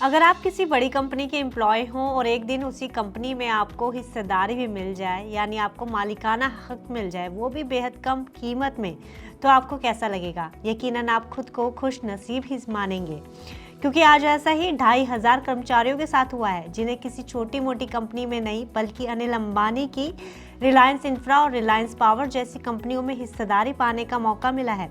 अगर आप किसी बड़ी कंपनी के एम्प्लॉय हों और एक दिन उसी कंपनी में आपको हिस्सेदारी भी मिल जाए, यानी आपको मालिकाना हक मिल जाए, वो भी बेहद कम कीमत में, तो आपको कैसा लगेगा? यकीनन आप खुद को खुश नसीब ही मानेंगे, क्योंकि आज ऐसा ही 2500 कर्मचारियों के साथ हुआ है, जिन्हें किसी छोटी मोटी कंपनी में नहीं बल्कि अनिल अंबानी की रिलायंस इंफ्रा और रिलायंस पावर जैसी कंपनियों में हिस्सेदारी पाने का मौका मिला है।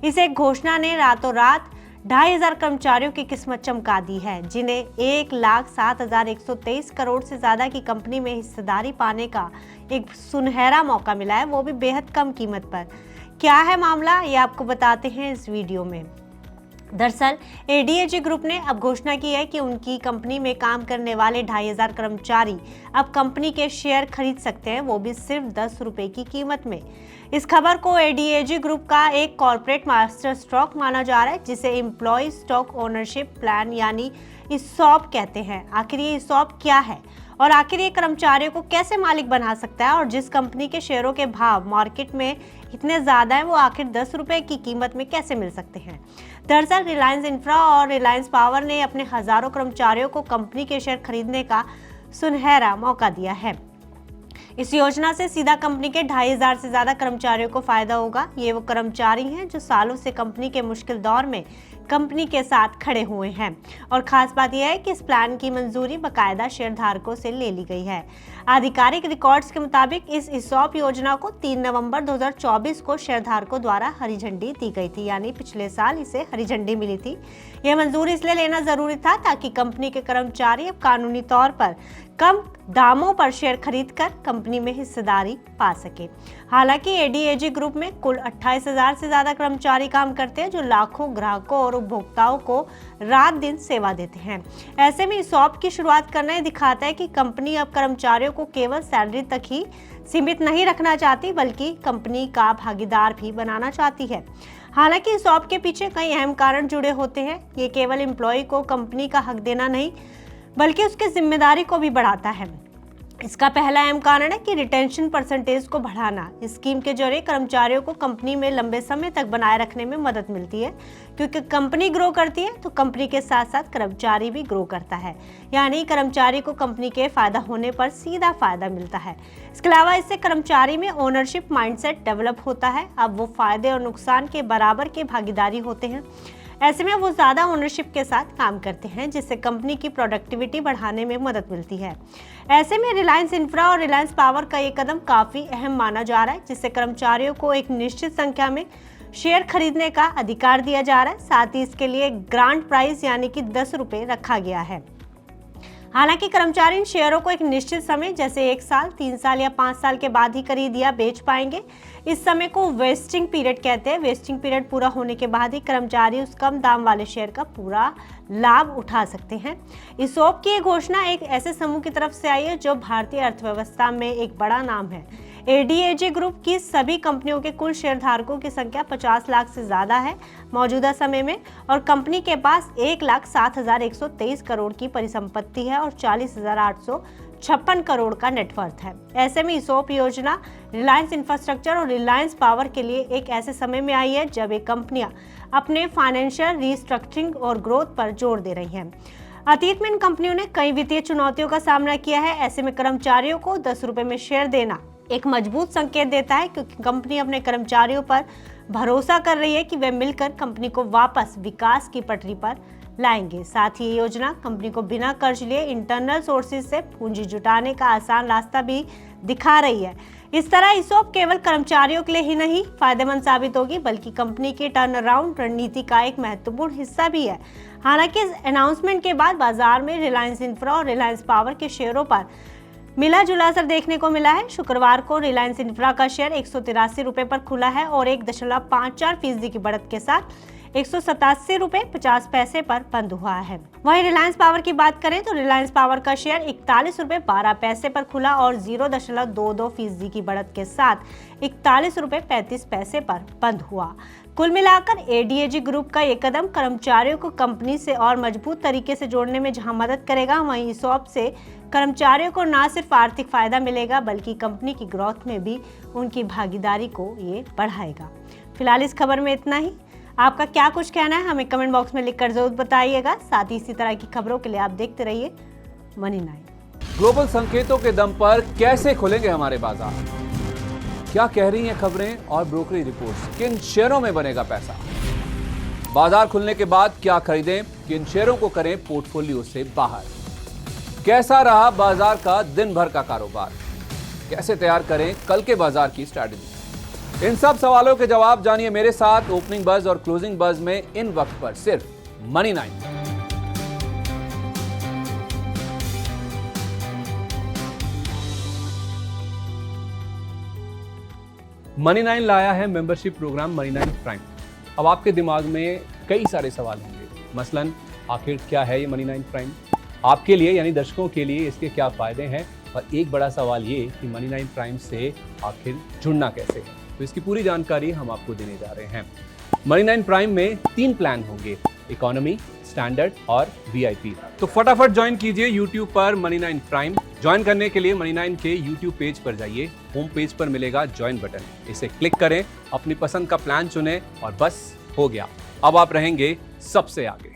इस एक घोषणा ने रातों रात 2500 कर्मचारियों की किस्मत चमका दी है, जिन्हें 1,07,123 करोड़ से ज्यादा की कंपनी में हिस्सेदारी पाने का एक सुनहरा मौका मिला है, वो भी बेहद कम कीमत पर। क्या है मामला, ये आपको बताते हैं इस वीडियो में। दरअसल एडीएजी ग्रुप ने अब घोषणा की है कि उनकी कंपनी में काम करने वाले 2500 कर्मचारी अब कंपनी के शेयर खरीद सकते हैं, वो भी सिर्फ 10 रुपए की कीमत में। इस खबर को एडीएजी ग्रुप का एक कॉर्पोरेट मास्टर स्ट्रोक माना जा रहा है, जिसे एम्प्लॉय स्टॉक ओनरशिप प्लान यानी ईसॉप कहते हैं। आखिर ये ईसॉप क्या है और आखिर ये कर्मचारियों को कैसे मालिक बना सकता है, और जिस कंपनी के शेयरों के भाव मार्केट में इतने ज्यादा है, वो आखिर 10 रुपए की कीमत में कैसे मिल सकते हैं? दरअसल रिलायंस इंफ्रा और रिलायंस पावर ने अपने हजारों कर्मचारियों को कंपनी के शेयर खरीदने का सुनहरा मौका दिया है। इस योजना से सीधा कंपनी के 2500 से ज्यादा कर्मचारियों को फायदा होगा। ये वो कर्मचारी हैं जो सालों से कंपनी के मुश्किल दौर में कंपनी के साथ खड़े हुए हैं, और खास बात यह है कि इस प्लान की मंजूरी बाकायदा शेयरधारकों से ले ली गई है। आधिकारिक रिकॉर्ड्स के मुताबिक इस ईसॉप योजना को 3 नवंबर 2024 को शेयरधारकों द्वारा हरी झंडी दी गई थी, यानी पिछले साल इसे हरी झंडी मिली थी। यह मंजूरी इसलिए लेना जरूरी था ताकि कंपनी के कर्मचारी अब कानूनी तौर पर कम दामों पर शेयर खरीदकर कंपनी में हिस्सेदारी पा सके। हालांकि एडीएजी ग्रुप में कुल 28,000 से ज्यादा कर्मचारी काम करते हैं, जो लाखों ग्राहकों और उपभोक्ताओं को रात दिन सेवा देते हैं। ऐसे में ईसॉप की शुरुआत करना ये दिखाता है कि कंपनी अब कर्मचारियों को केवल सैलरी तक ही सीमित नहीं रखना चाहती, बल्कि कंपनी का भागीदार भी बनाना चाहती है। हालांकि ईसॉप के पीछे कई अहम कारण जुड़े होते हैं। ये केवल एम्प्लॉय को कंपनी का हक देना नहीं, बल्कि उसकी जिम्मेदारी को भी बढ़ाता है। इसका पहला अहम कारण है कि रिटेंशन परसेंटेज को बढ़ाना। इस स्कीम के जरिए कर्मचारियों को कंपनी में लंबे समय तक बनाए रखने में मदद मिलती है, क्योंकि कंपनी ग्रो करती है तो कंपनी के साथ साथ कर्मचारी भी ग्रो करता है, यानी कर्मचारी को कंपनी के फायदा होने पर सीधा फायदा मिलता है। इसके अलावा इससे कर्मचारी में ओनरशिप माइंडसेट डेवलप होता है। अब वो फायदे और नुकसान के बराबर के भागीदारी होते हैं। ऐसे में वो ज्यादा ओनरशिप के साथ काम करते हैं, जिससे कंपनी की प्रोडक्टिविटी बढ़ाने में मदद मिलती है। ऐसे में रिलायंस इंफ्रा और रिलायंस पावर का ये कदम काफी अहम माना जा रहा है, जिससे कर्मचारियों को एक निश्चित संख्या में शेयर खरीदने का अधिकार दिया जा रहा है। साथ ही इसके लिए ग्रांट प्राइस यानी कि 10 रुपए रखा गया है। हालांकि कर्मचारी इन शेयरों को एक निश्चित समय, जैसे 1 साल, 3 साल या 5 साल के बाद ही खरीद या बेच पाएंगे। इस समय को वेस्टिंग पीरियड कहते हैं। वेस्टिंग पीरियड पूरा होने के बाद ही कर्मचारी उस कम दाम वाले शेयर का पूरा लाभ उठा सकते हैं। ईसॉप की घोषणा एक ऐसे समूह की तरफ से आई है जो भारतीय अर्थव्यवस्था में एक बड़ा नाम है। एडीएजी ग्रुप की सभी कंपनियों के कुल शेयरधारकों की संख्या 50 लाख से ज्यादा है मौजूदा समय में, और कंपनी के पास 1,07,123 करोड़ की परिसंपत्ति है और 40,856 करोड़ का नेटवर्थ है। ऐसे में ईसॉप योजना रिलायंस इंफ्रास्ट्रक्चर और रिलायंस पावर के लिए एक ऐसे समय में आई है जब ये कंपनियां अपने फाइनेंशियल रिस्ट्रक्चरिंग और ग्रोथ पर जोर दे रही हैं। अतीत में इन कंपनियों ने कई वित्तीय चुनौतियों का सामना किया है। ऐसे में कर्मचारियों को 10 रुपए में शेयर देना एक मजबूत संकेत देता है, क्योंकि कंपनी अपने कर्मचारियों पर भरोसा कर रही है कि वे मिलकर कंपनी को वापस विकास की पटरी पर लाएंगे। साथ ही ये योजना कंपनी को बिना कर्ज लिए इंटरनल सोर्सेज से पूंजी जुटाने का आसान रास्ता भी दिखा रही है। इस तरह ईसॉप केवल कर्मचारियों के लिए ही नहीं फायदेमंद साबित होगी, बल्कि कंपनी की टर्न अराउंड रणनीति का एक महत्वपूर्ण हिस्सा भी है। हालांकि इस अनाउंसमेंट के बाद बाजार में रिलायंस इंफ्रा और रिलायंस पावर के शेयरों पर मिला जुला असर देखने को मिला है। शुक्रवार को रिलायंस इंफ्रा का शेयर 183 रुपए पर खुला है और 1.54% की बढ़त के साथ 187 रुपए 50 पैसे पर बंद हुआ है। वहीं रिलायंस पावर की बात करें तो रिलायंस पावर का शेयर 41 रुपए 12 पैसे पर खुला और 0.22% की बढ़त के साथ 41 रुपए 35 पैसे पर बंद हुआ। कुल मिलाकर एडीएजी ग्रुप का ये कदम कर्मचारियों को कंपनी से और मजबूत तरीके से जोड़ने में जहां मदद करेगा, वहीं ईसॉप से कर्मचारियों को न सिर्फ आर्थिक फायदा मिलेगा, बल्कि कंपनी की ग्रोथ में भी उनकी भागीदारी को ये बढ़ाएगा। फिलहाल इस खबर में इतना ही। आपका क्या कुछ कहना है हमें कमेंट बॉक्स में लिखकर जरूर बताइएगा। साथ ही इसी तरह की खबरों के लिए आप देखते रहिए मनी 9। ग्लोबल संकेतों के दम पर कैसे खुलेंगे हमारे बाजार, क्या कह रही हैं खबरें और ब्रोकरेज रिपोर्ट्स, किन शेयरों में बनेगा पैसा, बाजार खुलने के बाद क्या खरीदें, किन शेयरों को करें पोर्टफोलियो से बाहर, कैसा रहा बाजार का दिन भर का कारोबार, कैसे तैयार करें कल के बाजार की स्ट्रैटेजी। इन सब सवालों के जवाब जानिए मेरे साथ ओपनिंग बज और क्लोजिंग बज में इन वक्त पर सिर्फ मनी 9। मनी 9 लाया है मेंबरशिप प्रोग्राम मनी 9 प्राइम। अब आपके दिमाग में कई सारे सवाल होंगे, मसलन आखिर क्या है ये मनी 9 प्राइम, आपके लिए यानी दर्शकों के लिए इसके क्या फायदे हैं, और एक बड़ा सवाल ये कि मनी 9 प्राइम से आखिर जुड़ना कैसे है। तो इसकी पूरी जानकारी हम आपको देने जा रहे हैं। मनी 9 प्राइम में 3 प्लान होंगे, इकोनॉमी, स्टैंडर्ड और VIP। तो फटाफट ज्वाइन कीजिए YouTube पर मनी 9 प्राइम। ज्वाइन करने के लिए मनी 9 के YouTube पेज पर जाइए, होम पेज पर मिलेगा ज्वाइन बटन, इसे क्लिक करें, अपनी पसंद का प्लान चुनें और बस हो गया, अब आप रहेंगे सबसे आगे।